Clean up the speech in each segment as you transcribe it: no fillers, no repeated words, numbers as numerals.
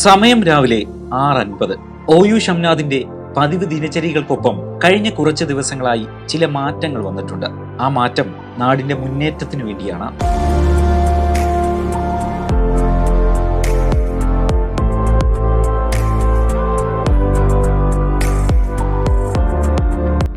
സമയം രാവിലെ 6:50. OU ഷംനാദിന്റെ പതിവ് ദിനചര്യകൾക്കൊപ്പം കഴിഞ്ഞ കുറച്ച് ദിവസങ്ങളായി ചില മാറ്റങ്ങൾ വന്നിട്ടുണ്ട്. ആ മാറ്റം നാടിന്റെ മുന്നേറ്റത്തിനു വേണ്ടിയാണ്.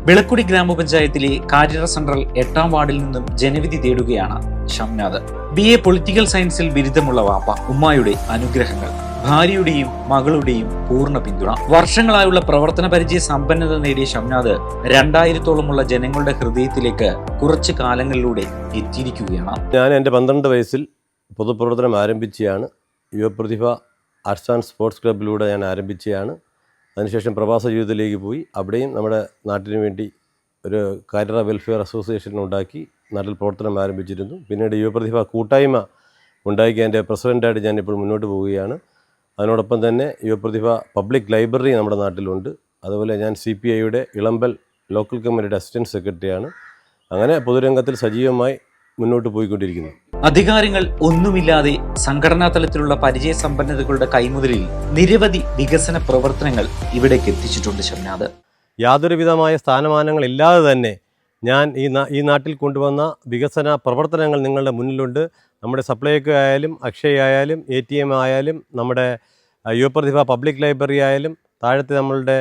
വിളക്കുടി ഗ്രാമപഞ്ചായത്തിലെ കാര്യറ സെൻട്രൽ 8ാം വാർഡിൽ നിന്നും ജനവിധി തേടുകയാണ് ഷംനാദ്. BA പൊളിറ്റിക്കൽ സയൻസിൽ ബിരുദമുള്ള വാപ്പ, ഉമ്മായുടെ അനുഗ്രഹങ്ങൾ, ഭാര്യയുടെയും മകളുടെയും പൂർണ്ണ പിന്തുണ, വർഷങ്ങളായുള്ള പ്രവർത്തന പരിചയ സമ്പന്നത നേടിയ ഷംനാദ് 2000-ഓളമുള്ള ജനങ്ങളുടെ ഹൃദയത്തിലേക്ക് കുറച്ചു കാലങ്ങളിലൂടെ എത്തിയിരിക്കുകയാണ്. ഞാൻ എൻ്റെ 12 വയസ്സിൽ പൊതുപ്രവർത്തനം ആരംഭിച്ചതാണ്. യുവപ്രതിഭ ആർട്സ് ആൻഡ് സ്പോർട്സ് ക്ലബ്ബിലൂടെ ഞാൻ ആരംഭിച്ചതാണ്. അതിനുശേഷം പ്രവാസ ജീവിതത്തിലേക്ക് പോയി. അവിടെയും നമ്മുടെ നാട്ടിന് വേണ്ടി ഒരു കാര്യറ വെൽഫെയർ അസോസിയേഷൻ ഉണ്ടാക്കി നാട്ടിൽ പ്രവർത്തനം ആരംഭിച്ചിരുന്നു. പിന്നീട് യുവപ്രതിഭ കൂട്ടായ്മ ഉണ്ടാക്കി എൻ്റെ പ്രസിഡൻ്റായിട്ട് ഞാനിപ്പോൾ മുന്നോട്ട് പോവുകയാണ്. അതിനോടൊപ്പം തന്നെ യുവപ്രതിഭ പബ്ലിക് ലൈബ്രറി നമ്മുടെ നാട്ടിലുണ്ട്. അതുപോലെ ഞാൻ CPIയുടെ ഇളമ്പൽ ലോക്കൽ കമ്മിറ്റിയുടെ അസിസ്റ്റൻറ്റ് സെക്രട്ടറിയാണ്. അങ്ങനെ പൊതുരംഗത്തിൽ സജീവമായി മുന്നോട്ട് പോയിക്കൊണ്ടിരിക്കുന്നു. അധികാരങ്ങൾ ഒന്നുമില്ലാതെ സംഘടനാ തലത്തിലുള്ള പരിചയ സമ്പന്നതകളുടെ കൈമുതലിൽ നിരവധി വികസന പ്രവർത്തനങ്ങൾ ഇവിടേക്ക് എത്തിച്ചിട്ടുണ്ട് ഷംനാദ്. യാതൊരുവിധമായ സ്ഥാനമാനങ്ങളില്ലാതെ തന്നെ ഞാൻ ഈ നാട്ടിൽ കൊണ്ടുവന്ന വികസന പ്രവർത്തനങ്ങൾ നിങ്ങളുടെ മുന്നിലുണ്ട്. നമ്മുടെ സപ്ലൈകോ ആയാലും, അക്ഷയ ആയാലും, ATM ആയാലും, നമ്മുടെ യുവപ്രതിഭ പബ്ലിക് ലൈബ്രറി ആയാലും, താഴത്തെ നമ്മളുടെ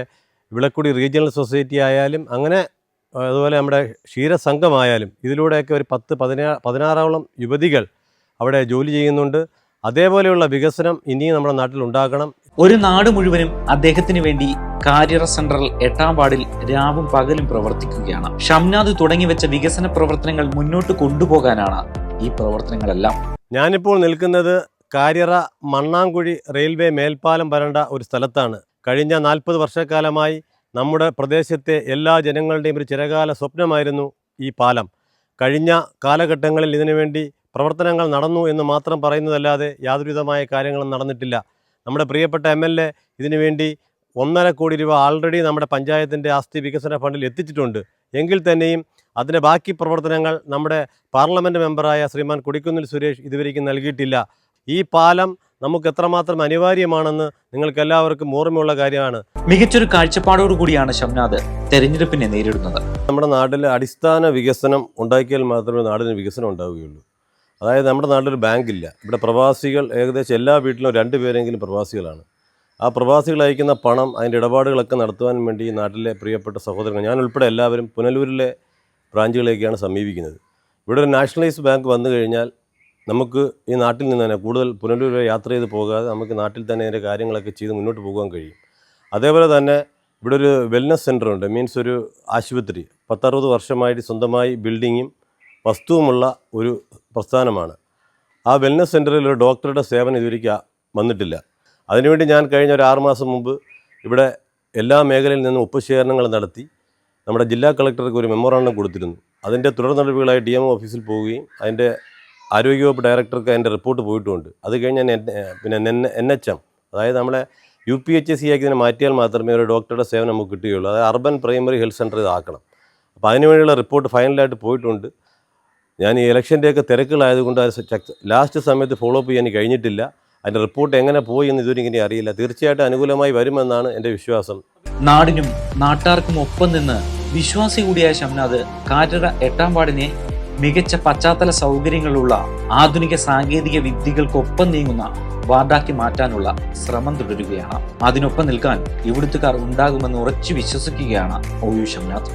വിളക്കുടി റീജിയണൽ സൊസൈറ്റി ആയാലും, അങ്ങനെ അതുപോലെ നമ്മുടെ ക്ഷീരസംഘമായാലും, ഇതിലൂടെയൊക്കെ ഒരു 10-16ഓളം യുവതികൾ അവിടെ ജോലി ചെയ്യുന്നുണ്ട്. അതേപോലെയുള്ള വികസനം ഇനിയും നമ്മുടെ നാട്ടിൽ ഉണ്ടാകണം. ഒരു നാട് മുഴുവനും അദ്ദേഹത്തിന് വേണ്ടി കാര്യറ സെൻട്രൽ 8ാം വാർഡിൽ രാവും പകലും പ്രവർത്തിക്കുകയാണ്. ഷംനാദ് തുടങ്ങിവെച്ച വികസന പ്രവർത്തനങ്ങൾ മുന്നോട്ട് കൊണ്ടുപോകാനാണ് ഈ പ്രവർത്തനങ്ങളെല്ലാം. ഞാനിപ്പോൾ നിൽക്കുന്നത് കാര്യറ മണ്ണാംകുഴി റെയിൽവേ മേൽപ്പാലം വരേണ്ട ഒരു സ്ഥലത്താണ്. കഴിഞ്ഞ 40 വർഷക്കാലമായി നമ്മുടെ പ്രദേശത്തെ എല്ലാ ജനങ്ങളുടെയും ഒരു ചിരകാല സ്വപ്നമായിരുന്നു ഈ പാലം. കഴിഞ്ഞ കാലഘട്ടങ്ങളിൽ ഇതിനുവേണ്ടി പ്രവർത്തനങ്ങൾ നടന്നു എന്ന് മാത്രം പറയുന്നതല്ലാതെ യാതൊരുവിധമായ കാര്യങ്ങളും നടന്നിട്ടില്ല. നമ്മുടെ പ്രിയപ്പെട്ട MLA ഇതിനുവേണ്ടി 1.5 കോടി രൂപ ആൾറെഡി നമ്മുടെ പഞ്ചായത്തിൻ്റെ ആസ്തി വികസന ഫണ്ടിൽ എത്തിച്ചിട്ടുണ്ട്. എങ്കിൽ തന്നെയും അതിൻ്റെ ബാക്കി പ്രവർത്തനങ്ങൾ നമ്മുടെ പാർലമെൻറ്റ് മെമ്പറായ ശ്രീമാൻ കൊടിക്കുന്നിൽ സുരേഷ് ഇതുവരേക്കും നൽകിയിട്ടില്ല. ഈ പാലം നമുക്ക് എത്രമാത്രം അനിവാര്യമാണെന്ന് നിങ്ങൾക്ക് എല്ലാവർക്കും ഓർമ്മയുള്ള കാര്യമാണ്. മികച്ചൊരു കാഴ്ചപ്പാടോടുകൂടിയാണ് ഷംനാദ് തെരഞ്ഞെടുപ്പിനെ നേരിടുന്നത്. നമ്മുടെ നാട്ടിൽ അടിസ്ഥാന വികസനം ഉണ്ടാക്കിയാൽ മാത്രമേ നാടിന് വികസനം ഉണ്ടാവുകയുള്ളൂ. അതായത് നമ്മുടെ നാട്ടിലൊരു ബാങ്കില്ല. ഇവിടെ പ്രവാസികൾ ഏകദേശം എല്ലാ വീട്ടിലും 2 പേരെങ്കിലും പ്രവാസികളാണ്. ആ പ്രവാസികൾ അയക്കുന്ന പണം, അതിൻ്റെ ഇടപാടുകളൊക്കെ നടത്തുവാൻ വേണ്ടി ഈ നാട്ടിലെ പ്രിയപ്പെട്ട സഹോദരങ്ങൾ, ഞാൻ ഉൾപ്പെടെ എല്ലാവരും പുനലൂരിലെ ബ്രാഞ്ചുകളിലേക്കാണ് സമീപിക്കുന്നത്. ഇവിടെ ഒരു നാഷണലൈസ്ഡ് ബാങ്ക് വന്നു കഴിഞ്ഞാൽ നമുക്ക് ഈ നാട്ടിൽ നിന്ന് തന്നെ കൂടുതൽ പുനലൂർ വരെ യാത്ര ചെയ്ത് പോകാതെ നമുക്ക് നാട്ടിൽ തന്നെ അതിൻ്റെ കാര്യങ്ങളൊക്കെ ചെയ്ത് മുന്നോട്ട് പോകാൻ കഴിയും. അതേപോലെ തന്നെ ഇവിടെ ഒരു വെൽനസ് സെൻ്ററുണ്ട്. മീൻസ് ഒരു ആശുപത്രി 10-60 വർഷമായിട്ട് സ്വന്തമായി ബിൽഡിങ്ങും വസ്തുവുമുള്ള ഒരു പ്രസ്ഥാനമാണ്. ആ വെൽനസ് സെൻ്ററിൽ ഒരു ഡോക്ടറുടെ സേവനം ഇതുവരെയ്ക്ക് വന്നിട്ടില്ല. അതിനുവേണ്ടി ഞാൻ കഴിഞ്ഞ ഒരു 6 മാസം മുമ്പ് ഇവിടെ എല്ലാ മേഖലയിൽ നിന്നും ഒപ്പുശേഖരണങ്ങൾ നടത്തി നമ്മുടെ ജില്ലാ കളക്ടർക്ക് ഒരു മെമ്മോറാണ്ടം കൊടുത്തിരുന്നു. അതിൻ്റെ തുടർ നടപടികളായി DMO ഓഫീസിൽ പോവുകയും അതിൻ്റെ ആരോഗ്യവകുപ്പ് ഡയറക്ടർക്ക് അതിൻ്റെ റിപ്പോർട്ട് പോയിട്ടുമുണ്ട്. അത് കഴിഞ്ഞ് പിന്നെ NHM, അതായത് നമ്മളെ UPHC ആക്കി ഇതിനെ മാറ്റിയാൽ മാത്രമേ ഒരു ഡോക്ടറുടെ സേവനം നമുക്ക് കിട്ടുകയുള്ളൂ. അതായത് അർബൻ പ്രൈമറി ഹെൽത്ത് സെൻ്റർ ഇതാക്കണം. അപ്പോൾ അതിനുവേണ്ടിയുള്ള റിപ്പോർട്ട് ഫൈനലായിട്ട് പോയിട്ടുണ്ട്. ഞാൻ ഈ ഇലക്ഷൻ്റെയൊക്കെ തിരക്കുകളായതുകൊണ്ട് അത് ലാസ്റ്റ് സമയത്ത് ഫോളോ അപ്പ് ചെയ്യാൻ കഴിഞ്ഞിട്ടില്ല. അതിൻ്റെ റിപ്പോർട്ട് എങ്ങനെ പോയി എന്ന് ഇതുവരെ ഇങ്ങനെ അറിയില്ല. തീർച്ചയായിട്ടും അനുകൂലമായി വരുമെന്നാണ് എൻ്റെ വിശ്വാസം. നാടിനും നാട്ടാർക്കും ഒപ്പം നിന്ന് വിശ്വാസി കൂടിയായ ഷംനാദ് കാര്യറ 8ാം വാർഡിനെ മികച്ച പശ്ചാത്തല സൗകര്യങ്ങളുള്ള ആധുനിക സാങ്കേതിക വിദ്യകൾക്കൊപ്പം നീങ്ങുന്ന വാർഡാക്കി മാറ്റാനുള്ള ശ്രമം തുടരുകയാണ്. അതിനൊപ്പം നിൽക്കാൻ ഇവിടുത്തുകാർ ഉണ്ടാകുമെന്ന് ഉറച്ചു വിശ്വസിക്കുകയാണ് OU ഷംനാദ്.